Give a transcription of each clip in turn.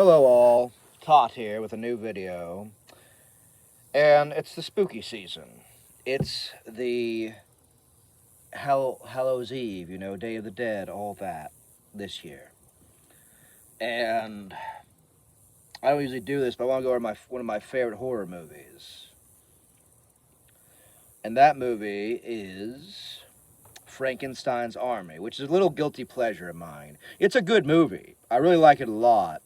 Hello all, Tot here with a new video, and it's the spooky season. It's the Hallows Eve, Day of the Dead, all that, this year. And I don't usually do this, but I want to go over one of my favorite horror movies. And that movie is Frankenstein's Army, which is a little guilty pleasure of mine. It's a good movie. I really like it a lot,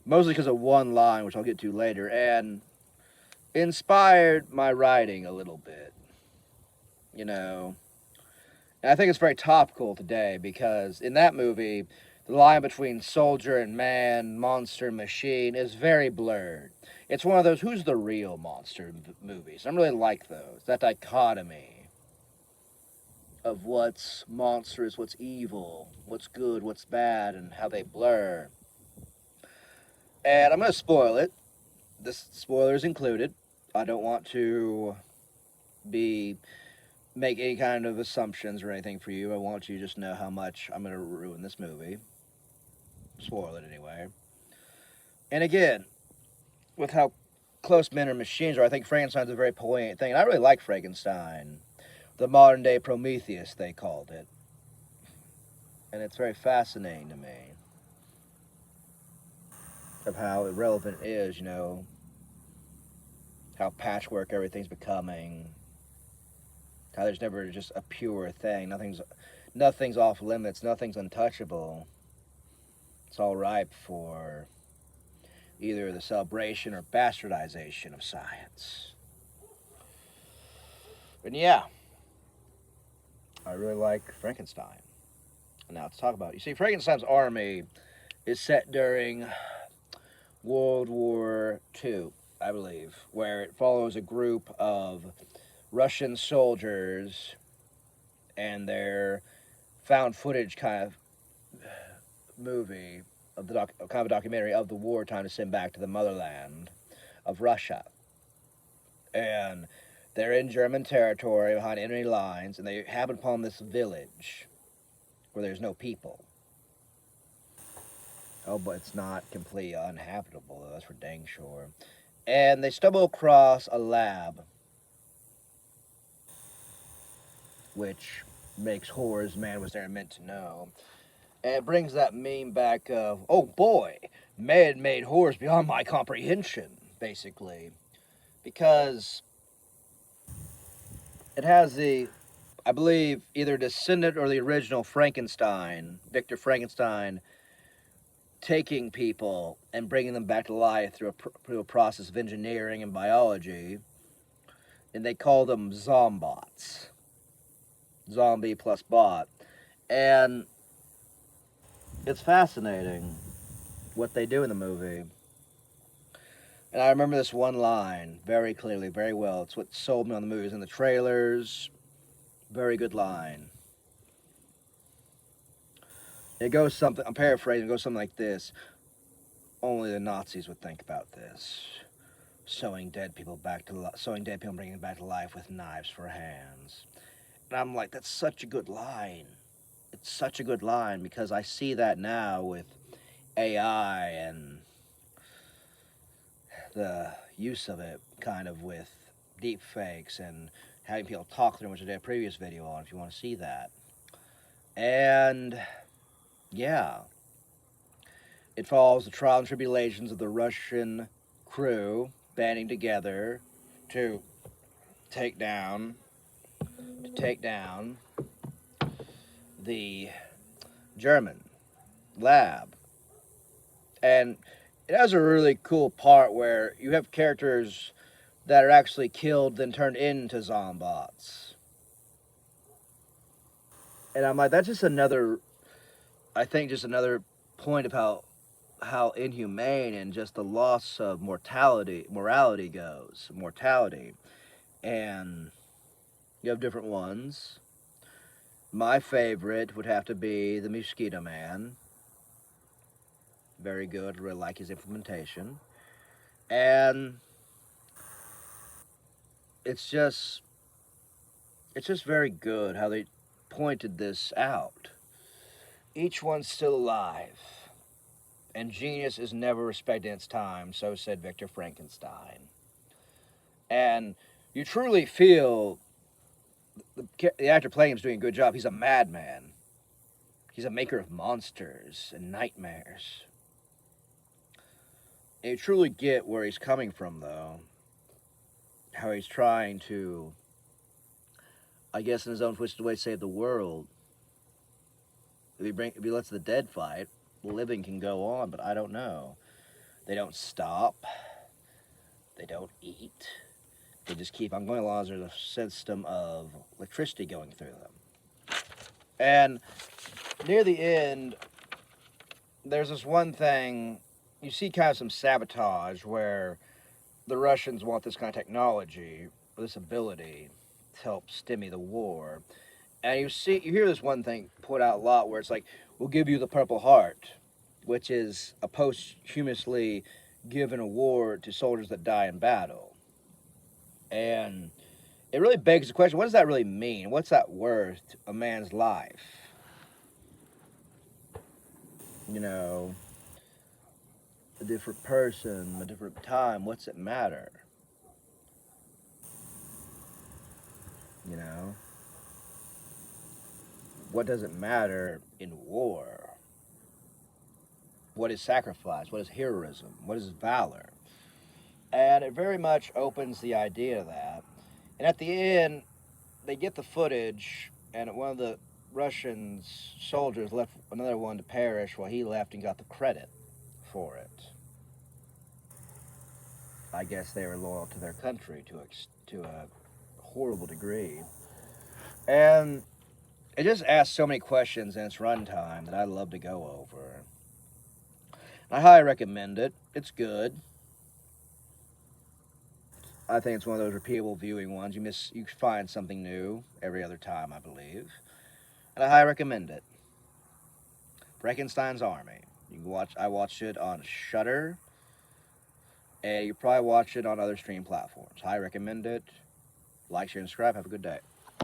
mostly because of one line, which I'll get to later, and inspired my writing a little bit, you know. And I think it's very topical today because in that movie, the line between soldier and man, monster and machine is very blurred. It's one of those who's the real monster movies. I really like those. That dichotomy of what's monstrous, what's evil, what's good, what's bad, and how they blur. And I'm going to spoil it. This spoilers included. I don't want to make any kind of assumptions or anything for you. I want you to just know how much I'm going to ruin this movie. Spoil it anyway. And again, with how close men and machines are, I think Frankenstein's a very poignant thing. And I really like Frankenstein. The modern day Prometheus, they called it. And it's very fascinating to me of how irrelevant it is, how patchwork everything's becoming, how there's never just a pure thing. Nothing's off limits. Nothing's untouchable. It's all ripe for either the celebration or bastardization of science. And yeah, I really like Frankenstein. Now let's talk about it. You see, Frankenstein's Army is set during World War II, I believe, where it follows a group of Russian soldiers and their found footage kind of movie of kind of a documentary of the wartime to send back to the motherland of Russia. And they're in German territory behind enemy lines, and they happen upon this village where there's no people. Oh, but it's not completely uninhabitable, though, that's for dang sure. And they stumble across a lab, which makes horrors man was there meant to know. And it brings that meme back of, oh boy, man-made horrors beyond my comprehension, basically. Because it has I believe, either descendant or the original Frankenstein, Victor Frankenstein, taking people and bringing them back to life through a process of engineering and biology. And they call them zombots. Zombie plus bot. And it's fascinating what they do in the movie. And I remember this one line very clearly, very well. It's what sold me on the movies. In the trailers, very good line. It goes something, I'm paraphrasing, it goes something like this. Only the Nazis would think about this. Sewing dead people, bringing them back to life with knives for hands. And I'm like, that's such a good line. It's such a good line because I see that now with AI and the use of it kind of with deep fakes and having people talk through, which I did a previous video on if you want to see that. And yeah, it follows the trial and tribulations of the Russian crew banding together to take down the German lab. And it has a really cool part where you have characters that are actually killed then turned into zombots. And I'm like, that's just another point of how inhumane and just the loss of morality goes. And you have different ones. My favorite would have to be the Mosquito Man. Very good, really like his implementation. And it's just very good how they pointed this out. Each one's still alive. And genius is never respected in its time, so said Victor Frankenstein. And you truly feel the actor playing him is doing a good job. He's a madman. He's a maker of monsters and nightmares. And you truly get where he's coming from, though. How he's trying to, I guess in his own twisted way, save the world. If he lets the dead fight, the living can go on, but I don't know. They don't stop. They don't eat. They just keep on going along as there's a system of electricity going through them. And near the end, there's this one thing, you see kind of some sabotage where the Russians want this kind of technology, this ability to help stimmy the war. And you hear this one thing put out a lot where it's like, we'll give you the Purple Heart, which is a posthumously given award to soldiers that die in battle. And it really begs the question, what does that really mean? What's that worth to a man's life? You know, a different person, a different time, what's it matter? You know? What does it matter in war? What is sacrifice? What is heroism? What is valor? And it very much opens the idea of that. And at the end, they get the footage, and one of the Russians' soldiers left another one to perish while he left and got the credit for it. I guess they were loyal to their country to a horrible degree. And it just asks so many questions in its runtime that I'd love to go over. I highly recommend it. It's good. I think it's one of those repeatable viewing ones. You find something new every other time, I believe. And I highly recommend it. Frankenstein's Army. You can watch. I watched it on Shudder, and you probably watch it on other stream platforms. I recommend it. Like, share, and subscribe. Have a good day.